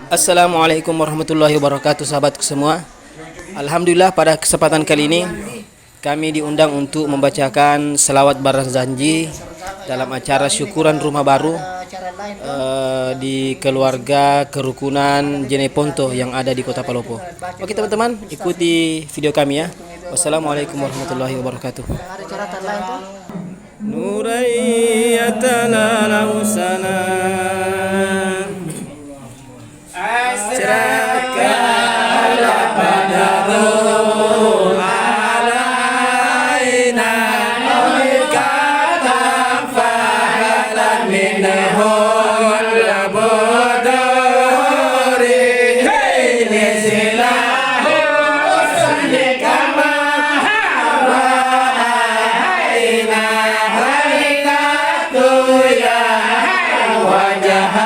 Assalamualaikum warahmatullahi wabarakatuh, sahabatku semua. Alhamdulillah, pada kesempatan kali ini kami diundang untuk membacakan selawat barzanji dalam acara syukuran rumah baru di keluarga kerukunan Jeneponto yang ada di Kota Palopo. Oke teman-teman, ikuti video kami ya. Wassalamualaikum warahmatullahi wabarakatuh. Nurayatana lausana serahkanlah padamu alaina kata fahalan minahul labodori ini silahu sandikama hawaina haikatu ya wajah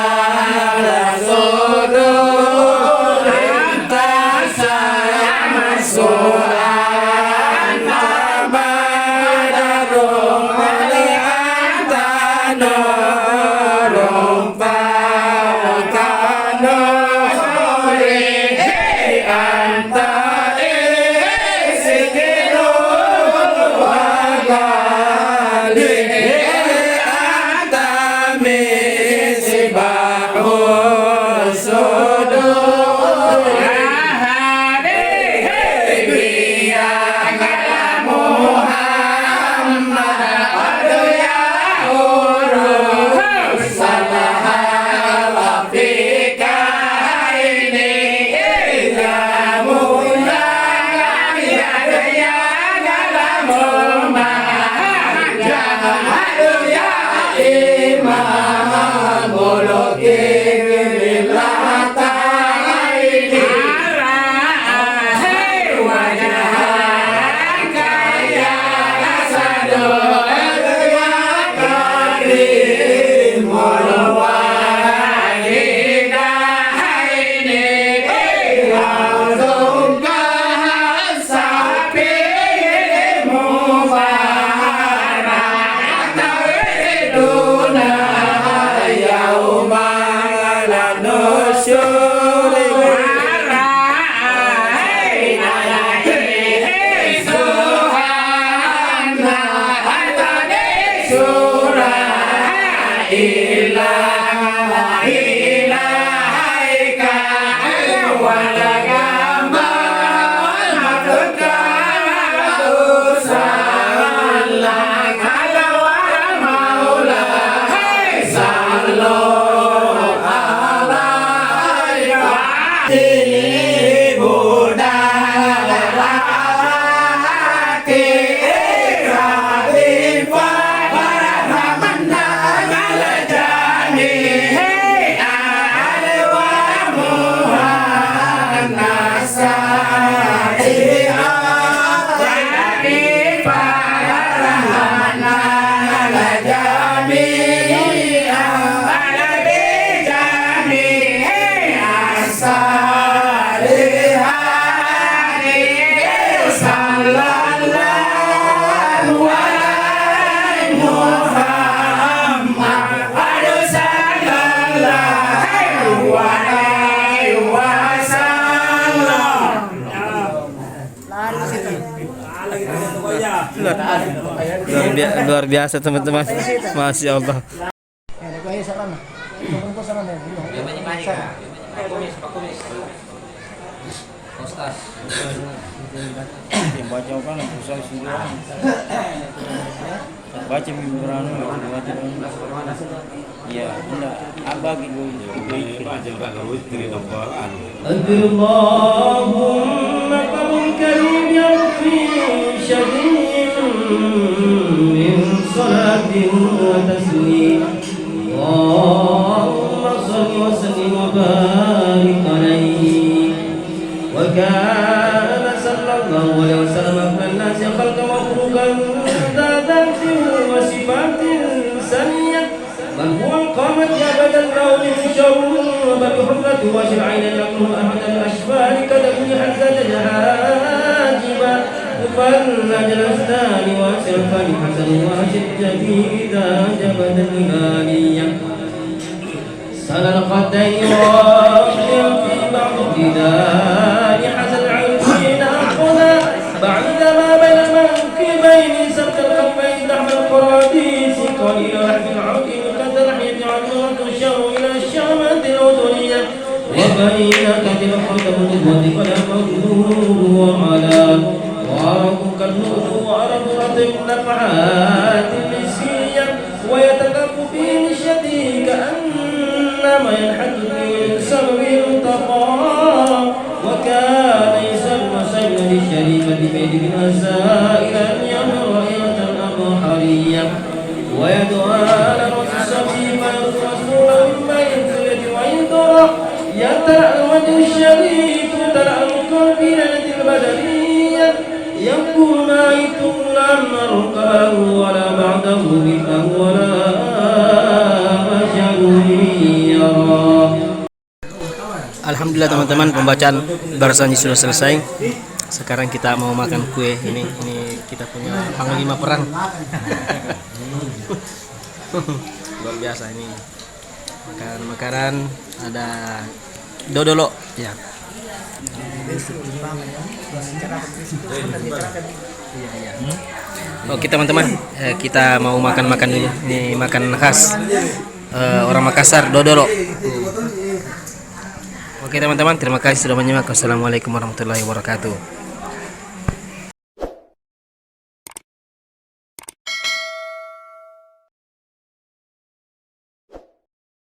luar biasa teman-teman, masya Allah. Baca mimpiran ya enggak abah gitu Allahumma qabul karim ya fi syadid min salatin wa taslim Allahumma salli wa sallim wa barik alaihi wa kana sallallahu alaihi wasallam afdal nasi khalqan wa khuluqan وصفات سنية من هو القامت أبدا له من شر وبالحرة وشرعين يكون أحد الأشبال كدفن حزة الحاجبة مفرج الأسنان وسرفا حسن وشدة إذا جبت الغالية سنة الخدين وبنينك بمحرك بقوتك ولا مغلوب وعلى وعرضك النور وعرض رطب نفحات النسية ويتكف في مشيته كأنما ينحت من سبب التقى وكان يسمى سيد الشريفة بيد بن سائل أن يمر رائحة الأبحرية ويدعى على رأس السبيل فيرسل مما ينزل ويدرى يتأمد الشريف تلأمك في ليلة البدرية يقول ما يتم ركبه ولا بعده مثله ولا بشر يرى. Alhamdulillah teman-teman, pembacaan Barzanji sudah selesai. Sekarang kita mau makan kue. Ini kita punya panglima perang. Luar biasa ini. Makan makanan ada dodolo ya. Oke teman-teman, kita mau makan dulu. Ini makan khas orang Makassar, dodolo. Oke teman-teman, terima kasih sudah menyimak. Wassalamualaikum warahmatullahi wabarakatuh.